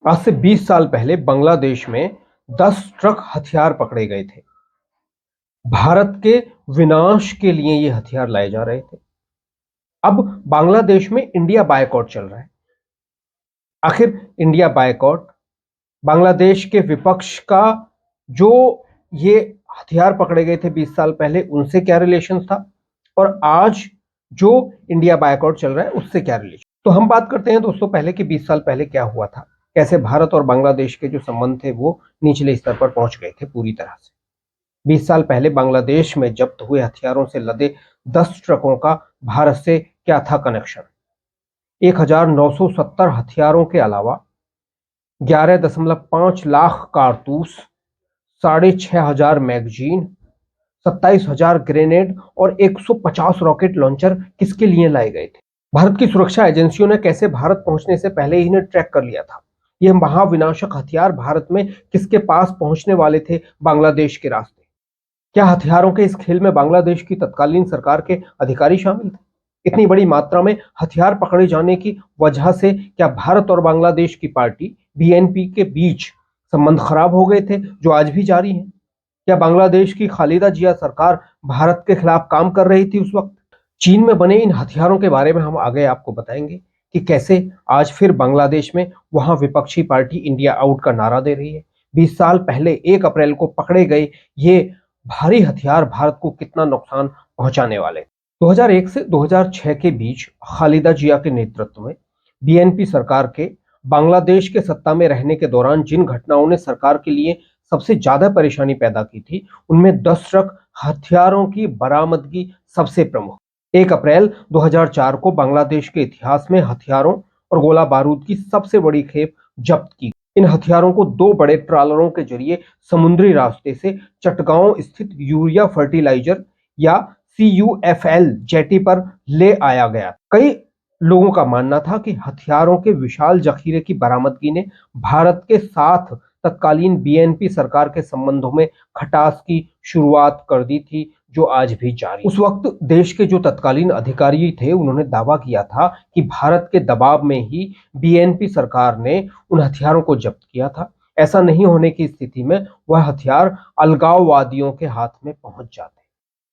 आज से 20 साल पहले बांग्लादेश में 10 ट्रक हथियार पकड़े गए थे। भारत के विनाश के लिए ये हथियार लाए जा रहे थे। अब बांग्लादेश में इंडिया बायकॉट चल रहा है। आखिर इंडिया बायकॉट बांग्लादेश के विपक्ष का जो ये हथियार पकड़े गए थे 20 साल पहले उनसे क्या रिलेशन था, और आज जो इंडिया बायकॉट चल रहा है उससे क्या रिलेशन। तो हम बात करते हैं दोस्तों पहले कि 20 साल पहले क्या हुआ था, कैसे भारत और बांग्लादेश के जो संबंध थे वो निचले स्तर पर पहुंच गए थे पूरी तरह से। 20 साल पहले बांग्लादेश में जब्त हुए हथियारों से लदे 10 ट्रकों का भारत से क्या था कनेक्शन। 1970 हथियारों के अलावा 11.5 लाख कारतूस, 6,500 मैगजीन, 27,000 ग्रेनेड और 150 रॉकेट लॉन्चर किसके लिए लाए गए थे। भारत की सुरक्षा एजेंसियों ने कैसे भारत पहुंचने से पहले ही इन्हें ट्रैक कर लिया था। यह महाविनाशक हथियार भारत में किसके पास पहुंचने वाले थे, बांग्लादेश के रास्ते। क्या हथियारों के इस खेल में बांग्लादेश की तत्कालीन सरकार के अधिकारी शामिल थे। इतनी बड़ी मात्रा में हथियार पकड़े जाने की वजह से क्या भारत और बांग्लादेश की पार्टी बीएनपी के बीच संबंध खराब हो गए थे, जो आज भी जारी हैं। क्या बांग्लादेश की खालिदा जिया सरकार भारत के खिलाफ काम कर रही थी उस वक्त। चीन में बने इन हथियारों के बारे में हम आगे आपको बताएंगे कि कैसे आज फिर बांग्लादेश में वहां विपक्षी पार्टी इंडिया आउट का नारा दे रही है। 20 साल पहले 1 अप्रैल को पकड़े गए ये भारी हथियार भारत को कितना नुकसान पहुंचाने वाले। 2001 से 2006 के बीच खालिदा जिया के नेतृत्व में बीएनपी सरकार के बांग्लादेश के सत्ता में रहने के दौरान जिन घटनाओं ने सरकार के लिए सबसे ज्यादा परेशानी पैदा की थी, उनमें 10 ट्रक हथियारों की बरामदगी सबसे प्रमुख। 1 अप्रैल 2004 को बांग्लादेश के इतिहास में हथियारों और गोला बारूद की सबसे बड़ी खेप जब्त की। इन हथियारों को 2 बड़े ट्रालरों के जरिए समुद्री रास्ते से चटगांव स्थित यूरिया फर्टिलाइजर या CUFL जेटी पर ले आया गया। कई लोगों का मानना था कि हथियारों के विशाल जखीरे की बरामदगी ने भारत के साथ तत्कालीन बीएनपी सरकार के संबंधों में खटास की शुरुआत कर दी थी, जो आज भी जारी। उस वक्त देश के जो तत्कालीन अधिकारी थे उन्होंने दावा किया था कि भारत के दबाव में ही बीएनपी सरकार ने उन हथियारों को जब्त किया था। ऐसा नहीं होने की स्थिति में वह हथियार अलगाववादियों के हाथ में पहुंच जाते।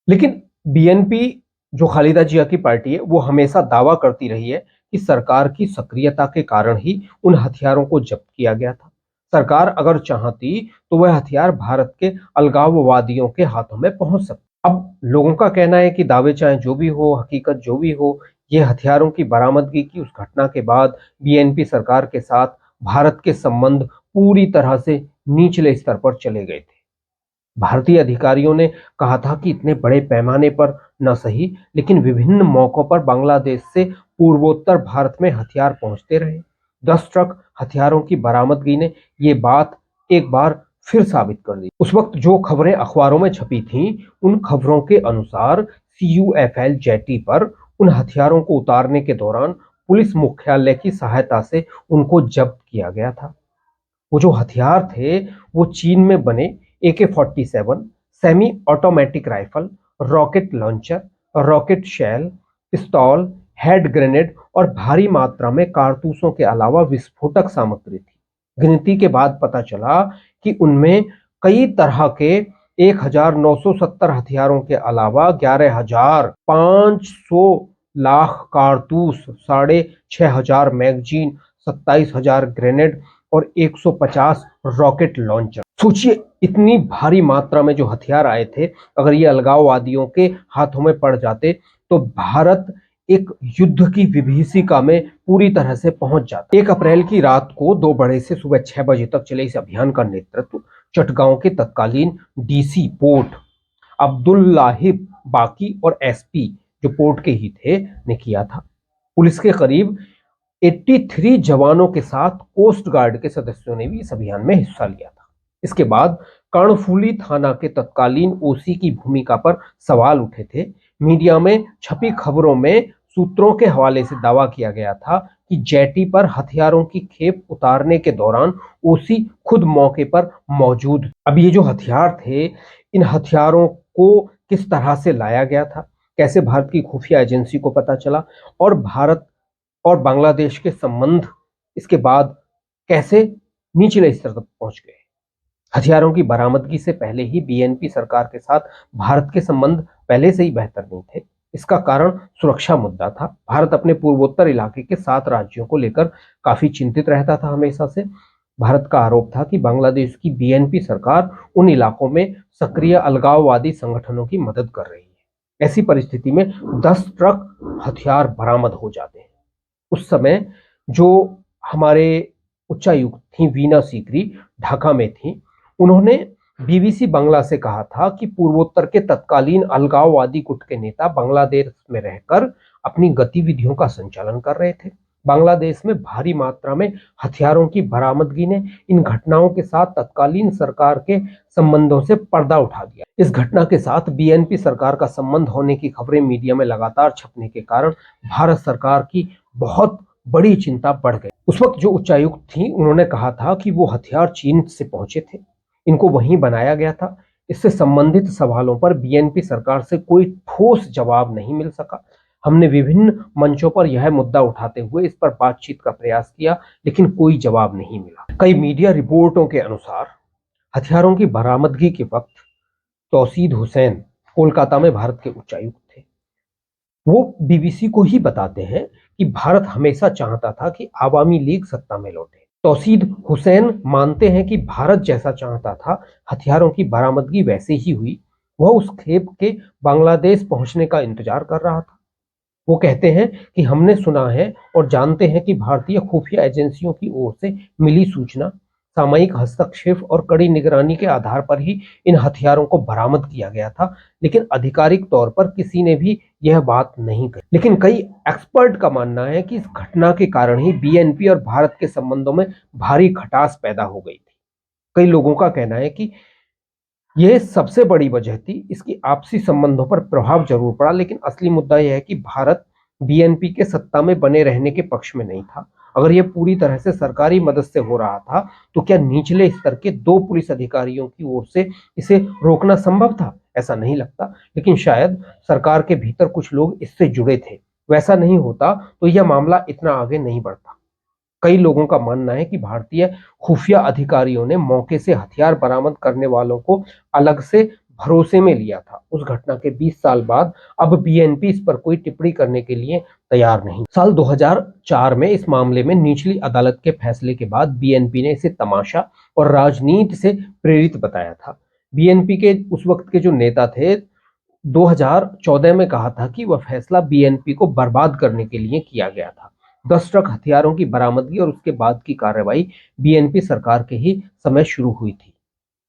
लेकिन बीएनपी जो खालिदा जिया की पार्टी है वो हमेशा दावा करती रही है कि सरकार की सक्रियता के कारण ही उन हथियारों को जब्त किया गया था। सरकार अगर चाहती तो वह हथियार भारत के अलगाववादियों के हाथों में पहुंच सकता। अब लोगों का कहना है कि दावे चाहे जो भी हो, हकीकत जो भी हो, ये हथियारों की बरामदगी की उस घटना के बाद बीएनपी सरकार के साथ भारत के संबंध पूरी तरह से निचले स्तर पर चले गए थे। भारतीय अधिकारियों ने कहा था कि इतने बड़े पैमाने पर न सही, लेकिन विभिन्न मौकों पर बांग्लादेश से पूर्वोत्तर भारत में हथियार पहुंचते रहे। 10 ट्रक हथियारों की बरामदगी ने ये बात एक बार फिर साबित कर दी। उस वक्त जो खबरें अखबारों में छपी थीं, उन खबरों के अनुसार CUFL जेटी पर उन हथियारों को उतारने के दौरान पुलिस मुख्यालय की सहायता से उनको जब्त किया गया था। वो जो हथियार थे वो चीन में बने AK-47, semi automatic rifle, rocket launcher, rocket shell, पिस्तौल, हैंड ग्रेनेड और भारी मात्रा में कारतूसों के अलावा विस्फोटक सामग्री थी। गिनती के बाद पता चला कि उनमें कई तरह के 1,970 हथियारों के अलावा 11,500 लाख कारतूस, 6,500 मैगजीन, 27,000 ग्रेनेड और 150 रॉकेट लॉन्चर। सोचिए इतनी भारी मात्रा में जो हथियार आए थे, अगर ये अलगाववादियों के हाथों में पड़ जाते तो भारत एक युद्ध की विभीषिका में पूरी तरह से पहुंच जाता। 1 अप्रैल की रात को 2 बड़े से सुबह 6 बजे तक चले इस अभियान का नेतृत्व चटगांव के तत्कालीन DC पोर्ट अब्दुल्लाहिब बाकी और SP जो पोर्ट के ही थे ने किया था। पुलिस के करीब 83 जवानों के साथ कोस्ट गार्ड के सदस्यों ने भी इस अभियान में हिस्सा लिया था। इसके बाद कर्णफूली थाना के तत्कालीन OC की भूमिका पर सवाल उठे थे। मीडिया में छपी खबरों में सूत्रों के हवाले से दावा किया गया था कि जेटी पर हथियारों की खेप उतारने के दौरान OC खुद मौके पर मौजूद। अब ये जो हथियार थे, इन हथियारों को किस तरह से लाया गया था, कैसे भारत की खुफिया एजेंसी को पता चला और भारत और बांग्लादेश के संबंध इसके बाद कैसे निचले स्तर तक पहुंच गए। हथियारों की बरामदगी से पहले ही बीएनपी सरकार के साथ भारत के संबंध पहले से ही बेहतर नहीं थे। इसका कारण सुरक्षा मुद्दा था। भारत अपने पूर्वोत्तर इलाके के 7 राज्यों को लेकर काफी चिंतित रहता था हमेशा से। भारत का आरोप था कि बांग्लादेश की बीएनपी सरकार उन इलाकों में सक्रिय अलगाववादी संगठनों की मदद कर रही है। ऐसी परिस्थिति में 10 ट्रक हथियार बरामद हो जाते हैं। उस समय जो हमारे उच्चायुक्त थी वीना सीकरी, ढाका में थी, उन्होंने बीबीसी बांग्ला से कहा था कि पूर्वोत्तर के तत्कालीन अलगाववादी गुट के नेता बांग्लादेश में रहकर अपनी गतिविधियों का संचालन कर रहे थे। बांग्लादेश में भारी मात्रा में हथियारों की बरामदगी ने इन घटनाओं के साथ तत्कालीन सरकार के संबंधों से पर्दा उठा दिया। इस घटना के साथ बीएनपी सरकार का संबंध होने की खबरें मीडिया में लगातार छपने के कारण भारत सरकार की बहुत बड़ी चिंता बढ़ गई। उस वक्त जो उच्चायुक्त थी उन्होंने कहा था कि वो हथियार चीन से पहुंचे थे, इनको वहीं बनाया गया था। इससे संबंधित सवालों पर बीएनपी सरकार से कोई ठोस जवाब नहीं मिल सका। हमने विभिन्न मंचों पर यह मुद्दा उठाते हुए इस पर बातचीत का प्रयास किया, लेकिन कोई जवाब नहीं मिला। कई मीडिया रिपोर्टों के अनुसार हथियारों की बरामदगी के वक्त तौसीद हुसैन कोलकाता में भारत के उच्चायुक्त थे। वो बीबीसी को ही बताते हैं कि भारत हमेशा चाहता था कि आवामी लीग सत्ता में लौटे। तौसीद हुसैन मानते हैं कि भारत जैसा चाहता था हथियारों की बरामदगी वैसे ही हुई। वह उस खेप के बांग्लादेश पहुंचने का इंतजार कर रहा था। वो कहते हैं कि हमने सुना है और जानते हैं कि भारतीय खुफिया एजेंसियों की ओर से मिली सूचना, सामयिक हस्तक्षेप और कड़ी निगरानी के आधार पर ही इन हथियारों को बरामद किया गया था, लेकिन आधिकारिक तौर पर किसी ने भी यह बात नहीं कही। लेकिन कई एक्सपर्ट का मानना है कि इस घटना के कारण ही बीएनपी और भारत के संबंधों में भारी खटास पैदा हो गई थी। कई लोगों का कहना है कि यह सबसे बड़ी वजह थी। इसकी आपसी संबंधों पर प्रभाव जरूर पड़ा, लेकिन असली मुद्दा यह है कि भारत बीएनपी के सत्ता में बने रहने के पक्ष में नहीं था। अगर यह पूरी तरह से सरकारी मदद से हो रहा था तो क्या निचले स्तर के 2 पुलिस अधिकारियों की ओर से इसे रोकना संभव था? ऐसा नहीं लगता, लेकिन शायद सरकार के भीतर कुछ लोग इससे जुड़े थे। वैसा नहीं होता तो यह मामला इतना आगे नहीं बढ़ता। कई लोगों का मानना है कि भारतीय खुफिया अधिकारियों ने मौके से हथियार बरामद करने वालों को अलग से भरोसे में लिया था। उस घटना के 20 साल बाद अब बीएनपी इस पर कोई टिप्पणी करने के लिए तैयार नहीं। साल 2004 में इस मामले में निचली अदालत के फैसले के बाद बीएनपी ने इसे तमाशा और राजनीति से प्रेरित बताया था। बीएनपी के उस वक्त के जो नेता थे 2014 में कहा था कि वह फैसला बीएनपी को बर्बाद करने के लिए किया गया था। 10 ट्रक हथियारों की बरामदगी और उसके बाद की कार्रवाई बीएनपी सरकार के ही समय शुरू हुई थी।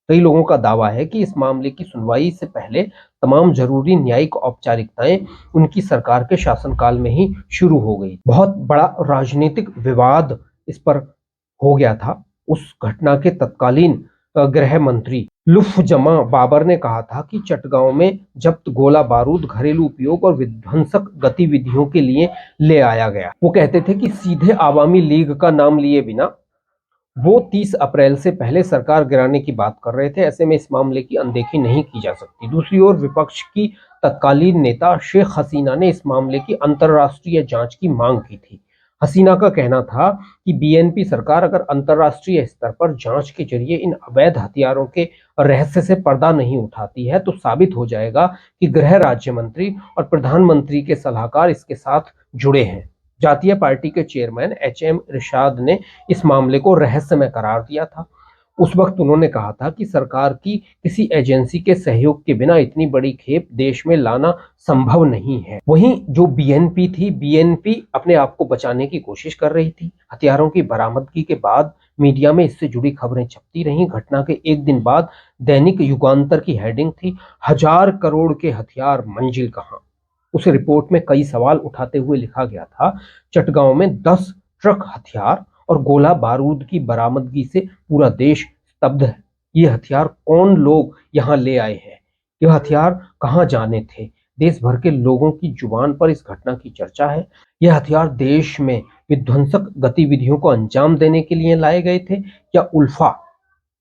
कई लोगों का दावा है कि इस मामले की सुनवाई से पहले तमाम जरूरी न्यायिक औपचारिकताएं उनकी सरकार के शासनकाल में ही शुरू हो गई। बहुत बड़ा राजनीतिक विवाद इस पर हो गया था। उस घटना के तत्कालीन गृह मंत्री लुत्फुजमा बाबर ने कहा था कि चटगांव में जब्त गोला बारूद घरेलू उपयोग और विध्वंसक गतिविधियों के लिए ले आया गया। वो कहते थे कि सीधे आवामी लीग का नाम लिए बिना वो 30 अप्रैल से पहले सरकार गिराने की बात कर रहे थे। ऐसे में इस मामले की अनदेखी नहीं की जा सकती। दूसरी ओर विपक्ष की तत्कालीन नेता शेख हसीना ने इस मामले की अंतर्राष्ट्रीय जांच की मांग की थी। हसीना का कहना था कि बीएनपी सरकार अगर अंतर्राष्ट्रीय स्तर पर जांच के जरिए इन अवैध हथियारों के रहस्य से पर्दा नहीं उठाती है तो साबित हो जाएगा कि गृह राज्य मंत्री और प्रधानमंत्री के सलाहकार इसके साथ जुड़े हैं। जातीय पार्टी के चेयरमैन एचएम इरशाद ने इस मामले को रहस्यमय करार दिया था। उस वक्त उन्होंने कहा था कि सरकार की किसी एजेंसी के सहयोग के बिना इतनी बड़ी खेप देश में लाना संभव नहीं है। वहीं जो बीएनपी थी, बीएनपी अपने आप को बचाने की कोशिश कर रही थी। हथियारों की बरामदगी के बाद मीडिया में इससे जुड़ी खबरें छपती रहीं। घटना के एक दिन बाद दैनिक युगांतर की हेडिंग थी, 1000 करोड़ के हथियार मंजिल कहां। उस रिपोर्ट में कई सवाल उठाते हुए लिखा गया था, चटगांव में 10 ट्रक हथियार और गोला बारूद की बरामदगी से पूरा देश स्तब्ध है। ये हथियार कौन लोग यहाँ ले आए हैं? यह हथियार कहाँ जाने थे? देश भर के लोगों की जुबान पर इस घटना की चर्चा है। यह हथियार देश में विध्वंसक गतिविधियों को अंजाम देने के लिए लाए गए थे या उल्फा,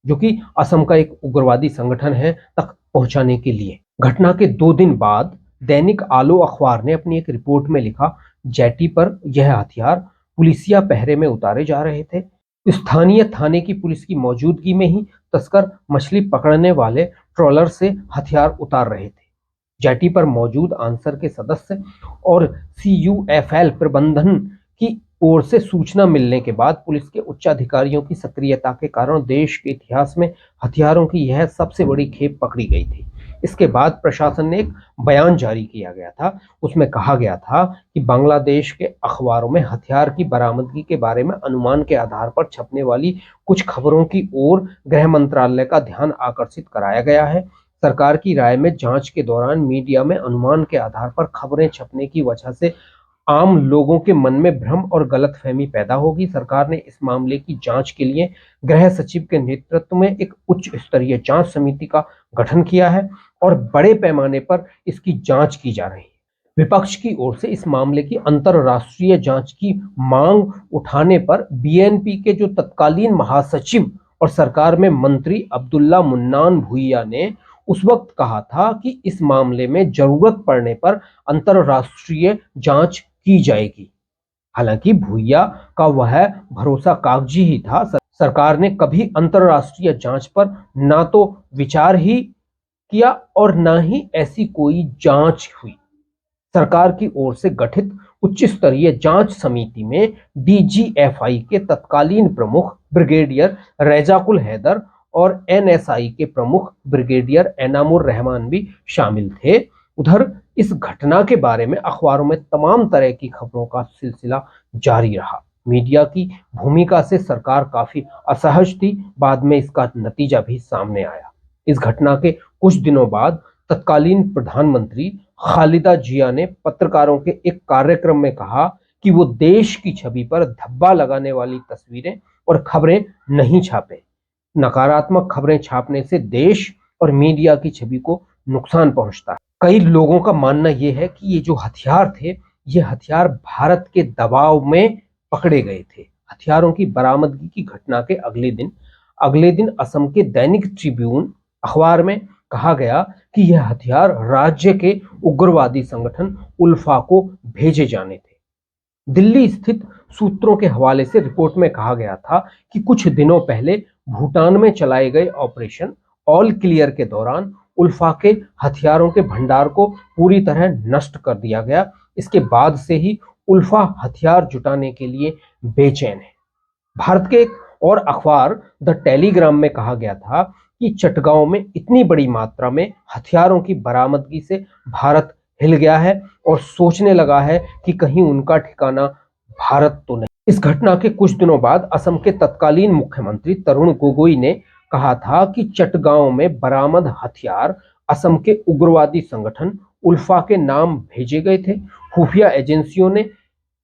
जो कि असम का एक उग्रवादी संगठन है, तक पहुंचाने के लिए? घटना के 2 दिन बाद दैनिक आलो अखबार ने अपनी एक रिपोर्ट में लिखा, जेटी पर यह हथियार पुलिसिया पहरे में उतारे जा रहे थे। स्थानीय थाने की पुलिस की मौजूदगी में ही तस्कर मछली पकड़ने वाले ट्रॉलर से हथियार उतार रहे थे। जेटी पर मौजूद आंसर के सदस्य और CUFL प्रबंधन की ओर से सूचना मिलने के बाद पुलिस के उच्च अधिकारियों की सक्रियता के कारण देश के इतिहास में हथियारों की यह सबसे बड़ी खेप पकड़ी गई थी। इसके बाद प्रशासन ने एक बयान जारी किया गया था। उसमें कहा गया था कि बांग्लादेश के अखबारों में हथियार की बरामदगी के बारे में अनुमान के आधार पर छपने वाली कुछ खबरों की ओर गृह मंत्रालय का ध्यान आकर्षित कराया गया है। सरकार की राय में जांच के दौरान मीडिया में अनुमान के आधार पर खबरें छपने की वजह से आम लोगों के मन में भ्रम और गलतफहमी पैदा होगी। सरकार ने इस मामले की जांच के लिए गृह सचिव के नेतृत्व में एक उच्च स्तरीय जांच समिति का गठन किया है और बड़े पैमाने पर इसकी जांच की जा रही है। विपक्ष की ओर से इस मामले की अंतरराष्ट्रीय जांच की मांग उठाने पर BNP के जो तत्कालीन महासचिव और सरकार में मंत्री अब्दुल्ला मुन्नान भुइया ने उस वक्त कहा था कि इस मामले में जरूरत पड़ने पर अंतरराष्ट्रीय जांच की जाएगी। हालांकि भुइया का वह भरोसा कागजी ही था। सरकार ने कभी अंतरराष्ट्रीय जांच पर ना तो विचार ही किया और ना ही ऐसी कोई जांच हुई। सरकार की ओर से गठित उच्च स्तरीय जांच समिति में DGFI के तत्कालीन प्रमुख ब्रिगेडियर रेजाकुल हैदर और NSI के प्रमुख ब्रिगेडियर एनामुर रहमान भी शामिल थे। उधर इस घटना के बारे में अखबारों में तमाम तरह की खबरों का सिलसिला जारी रहा। मीडिया की भूमिका से सरकार काफी असहज थी। बाद में इसका नतीजा भी सामने आया। इस घटना के कुछ दिनों बाद तत्कालीन प्रधानमंत्री खालिदा जिया ने पत्रकारों के एक कार्यक्रम में कहा कि वो देश की छवि पर धब्बा लगाने वाली तस्वीरें और खबरें नहीं छापे। नकारात्मक खबरें छापने से देश और मीडिया की छवि को नुकसान पहुंचता है। कई लोगों का मानना यह है कि ये जो हथियार थे, ये हथियार भारत के दबाव में पकड़े गए थे। हथियारों की बरामदगी की घटना के अगले दिन असम के दैनिक ट्रिब्यून अखबार में कहा गया कि यह हथियार राज्य के उग्रवादी संगठन उल्फा को भेजे जाने थे। दिल्ली स्थित सूत्रों के हवाले से रिपोर्ट में कहा गया था कि कुछ दिनों पहले भूटान में चलाए गए ऑपरेशन ऑल क्लियर के दौरान उल्फा के हथियारों के भंडार को पूरी तरह नष्ट कर दिया गया। इसके बाद से ही उल्फा हथियार जुटाने के लिए बेचैन है। भारत के एक और अखबार द टेलीग्राम में कहा गया था कि चटगांव में इतनी बड़ी मात्रा में हथियारों की बरामदगी से भारत हिल गया है और सोचने लगा है कि कहीं उनका ठिकाना भारत तो नहीं। इस घटना के कुछ दिनों बाद असम के तत्कालीन मुख्यमंत्री तरुण गोगोई ने कहा था कि चटगांव में बरामद हथियार असम के उग्रवादी संगठन उल्फा के नाम भेजे गए थे। खुफिया एजेंसियों ने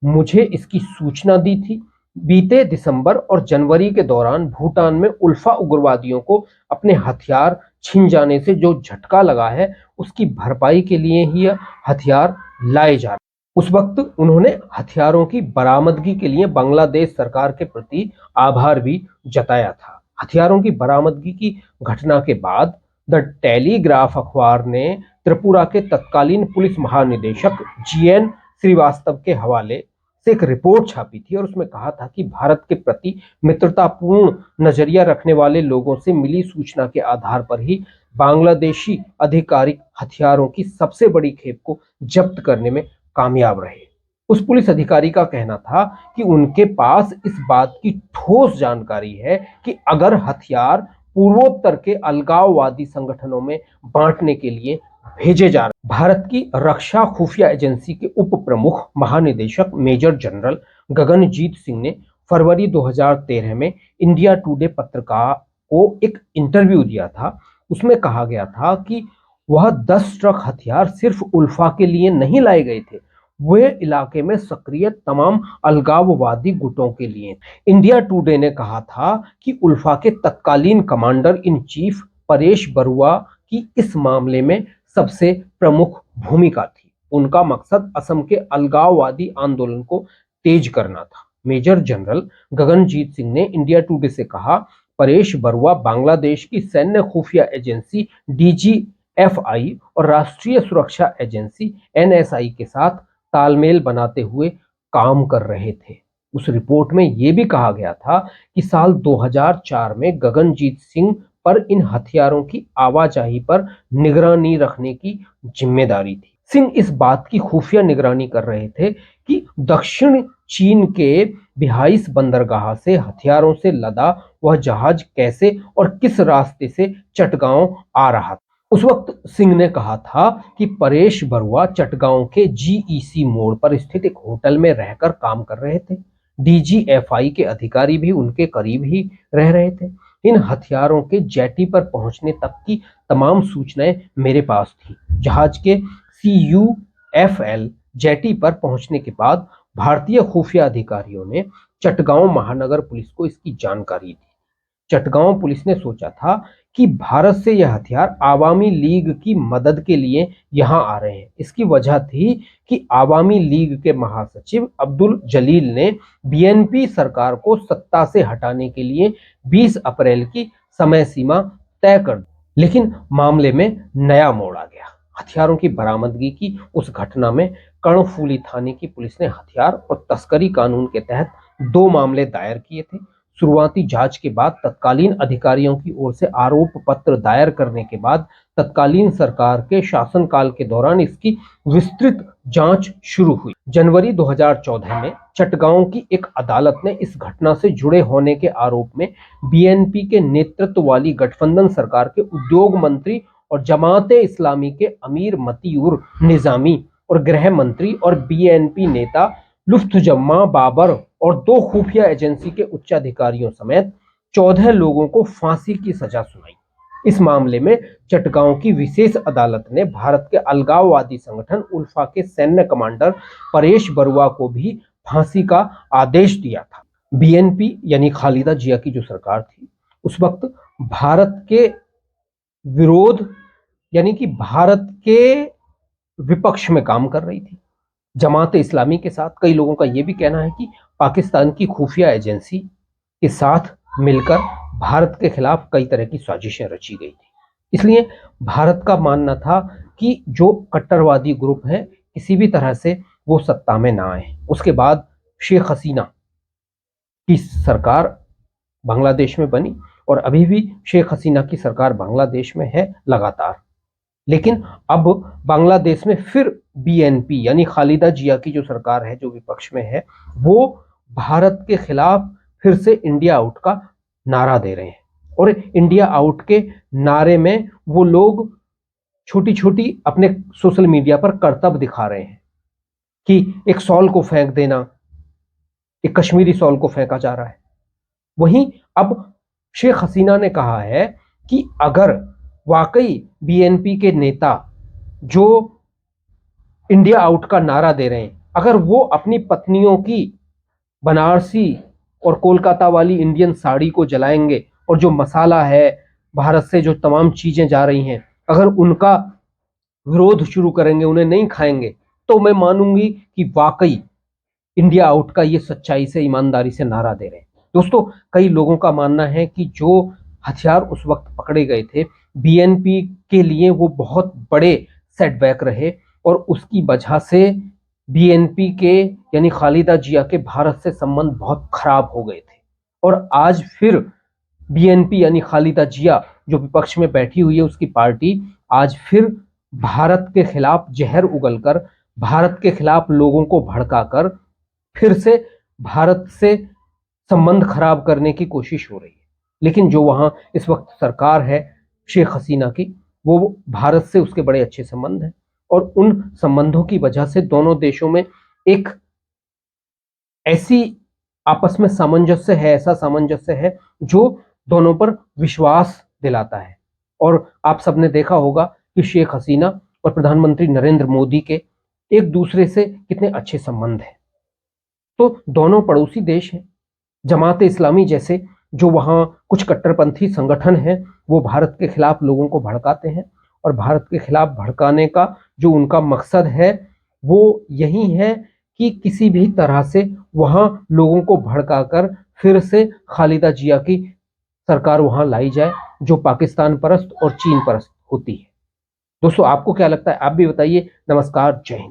मुझे इसकी सूचना दी थी। बीते दिसंबर और जनवरी के दौरान भूटान में उल्फा उग्रवादियों को अपने हथियार छिन जाने से जो झटका लगा है, उसकी भरपाई के लिए ही यह हथियार लाए जा रहे। उस वक्त उन्होंने हथियारों की बरामदगी के लिए बांग्लादेश सरकार के प्रति आभार भी जताया था। हथियारों की बरामदगी की घटना के बाद द टेलीग्राफ अखबार ने त्रिपुरा के तत्कालीन पुलिस महानिदेशक GN श्रीवास्तव के हवाले से एक रिपोर्ट छापी थी और उसमें कहा था कि भारत के प्रति मित्रतापूर्ण नजरिया रखने वाले लोगों से मिली सूचना के आधार पर ही बांग्लादेशी अधिकारी हथियारों की सबसे बड़ी खेप को जब्त करने में कामयाब रहे। उस पुलिस अधिकारी का कहना था कि उनके पास इस बात की ठोस जानकारी है कि अगर हथियार पूर्वोत्तर के अलगाववादी संगठनों में बांटने के लिए भेजे जा रहे। भारत की रक्षा खुफिया एजेंसी के उप प्रमुख महानिदेशक मेजर जनरल गगनजीत सिंह ने फरवरी 2013 में इंडिया टुडे पत्रकार को एक इंटरव्यू दिया था। उसमें कहा गया था कि वह 10 ट्रक हथियार सिर्फ उल्फा के लिए नहीं लाए गए थे, वे इलाके में सक्रिय तमाम अलगाववादी गुटों के लिए। इंडिया टुडे ने कहा था कि उल्फा के तत्कालीन commander in chief Paresh Barua की इस मामले में सबसे प्रमुख भूमिका थी। उनका मकसद असम के अलगाववादी आंदोलन को तेज करना था। मेजर जनरल गगनजीत सिंह ने इंडिया टुडे से कहा, परेश बरुआ बांग्लादेश की सैन्य खुफिया एजेंसी DGFI और राष्ट्रीय सुरक्षा एजेंसी NSI के साथ तालमेल बनाते हुए काम कर रहे थे। उस रिपोर्ट में यह भी कहा गया था कि साल 2004 में गगनजीत सिंह पर इन हथियारों की आवाजाही पर निगरानी रखने की जिम्मेदारी थी। सिंह इस बात की खुफिया निगरानी कर रहे थे कि दक्षिण चीन के बिहाइस बंदरगाह से हथियारों से लदा वह जहाज कैसे और किस रास्ते से चटगांव आ रहा था। उस वक्त सिंह ने कहा था कि परेश बरुआ चटगांव के जीईसी मोड़ पर स्थित एक होटल में रहकर काम कर रहे थे। डीजीएफआई के अधिकारी भी उनके करीब ही रह रहे थे। इन हथियारों के जेटी पर पहुंचने तक की तमाम सूचनाएं मेरे पास थी। जहाज के CUFL जेटी पर पहुंचने के बाद भारतीय खुफिया अधिकारियों ने चटगांव महानगर पुलिस को इसकी जानकारी दी। चटगांव पुलिस ने सोचा था कि भारत से यह हथियार आवामी लीग की मदद के लिए यहां आ रहे हैं। इसकी वजह थी कि आवामी लीग के महासचिव अब्दुल जलील ने बीएनपी सरकार को सत्ता से हटाने के लिए 20 अप्रैल की समय सीमा तय कर दी। लेकिन मामले में नया मोड़ आ गया। हथियारों की बरामदगी की उस घटना में कर्णफूली थाने की पुलिस ने हथियार और तस्करी कानून के तहत 2 मामले दायर किए थे। शुरुआती जांच के बाद तत्कालीन अधिकारियों की ओर से आरोप पत्र दायर करने के बाद तत्कालीन सरकार के शासनकाल के दौरान इसकी विस्तृत जांच शुरू हुई। जनवरी 2014 में चटगांव की एक अदालत ने इस घटना से जुड़े होने के आरोप में बीएनपी के नेतृत्व वाली गठबंधन सरकार के उद्योग मंत्री और जमाते इस्लामी के अमीर मतीउर निजामी और गृह मंत्री और बीएनपी नेता लुफ्तुजम्मा बाबर और 2 खुफिया एजेंसी के उच्चाधिकारियों समेत 14 लोगों को फांसी की सजा सुनाई। इस मामले में चटगांव की विशेष अदालत ने भारत के अलगाववादी संगठन उल्फा के सैन्य कमांडर परेश बरुआ को भी फांसी का आदेश दिया था। बीएनपी यानी खालिदा जिया की जो सरकार थी उस वक्त भारत के विरोध यानी कि भारत के विपक्ष में काम कर रही थी। जमात इस्लामी के साथ कई लोगों का यह भी कहना है कि पाकिस्तान की खुफिया एजेंसी के साथ मिलकर भारत के खिलाफ कई तरह की साजिशें रची गई थी। इसलिए भारत का मानना था कि जो कट्टरवादी ग्रुप है किसी भी तरह से वो सत्ता में ना आए। उसके बाद शेख हसीना की सरकार बांग्लादेश में बनी और अभी भी शेख हसीना की सरकार बांग्लादेश में है लगातार। लेकिन अब बांग्लादेश में फिर बीएनपी यानी खालिदा जिया की जो सरकार है जो विपक्ष में है वो भारत के खिलाफ फिर से इंडिया आउट का नारा दे रहे हैं। और इंडिया आउट के नारे में वो लोग छोटी छोटी अपने सोशल मीडिया पर करतब दिखा रहे हैं कि एक शॉल को फेंक देना, एक कश्मीरी शॉल को फेंका जा रहा है। वहीं अब शेख हसीना ने कहा है कि अगर वाकई बीएनपी के नेता जो इंडिया आउट का नारा दे रहे हैं अगर वो अपनी पत्नियों की बनारसी और कोलकाता वाली इंडियन साड़ी को जलाएंगे और जो मसाला है भारत से जो तमाम चीजें जा रही हैं अगर उनका विरोध शुरू करेंगे, उन्हें नहीं खाएंगे, तो मैं मानूंगी कि वाकई इंडिया आउट का ये सच्चाई से ईमानदारी से नारा दे रहे हैं। दोस्तों, कई लोगों का मानना है कि जो हथियार उस वक्त पकड़े गए थे बीएनपी के लिए वो बहुत बड़े सेटबैक रहे और उसकी वजह से बीएनपी के यानी खालिदा जिया के भारत से संबंध बहुत खराब हो गए थे। और आज फिर बीएनपी यानी खालिदा जिया जो विपक्ष में बैठी हुई है उसकी पार्टी आज फिर भारत के खिलाफ जहर उगलकर भारत के खिलाफ लोगों को भड़काकर फिर से भारत से संबंध खराब करने की कोशिश हो रही है। लेकिन जो वहां इस वक्त सरकार है शेख हसीना की वो भारत से उसके बड़े अच्छे संबंध हैं और उन संबंधों की वजह से दोनों देशों में एक ऐसी आपस में सामंजस्य है, ऐसा सामंजस्य है जो दोनों पर विश्वास दिलाता है। और आप सबने देखा होगा कि शेख हसीना और प्रधानमंत्री नरेंद्र मोदी के एक दूसरे से कितने अच्छे संबंध हैं। तो दोनों पड़ोसी देश हैं। जमात इस्लामी जैसे जो वहां कुछ कट्टरपंथी संगठन हैं वो भारत के खिलाफ लोगों को भड़काते हैं और भारत के खिलाफ भड़काने का जो उनका मकसद है वो यही है कि किसी भी तरह से वहां लोगों को भड़काकर फिर से खालिदा जिया की सरकार वहां लाई जाए जो पाकिस्तान परस्त और चीन परस्त होती है। दोस्तों, आपको क्या लगता है? आप भी बताइए। नमस्कार, जय हिंद।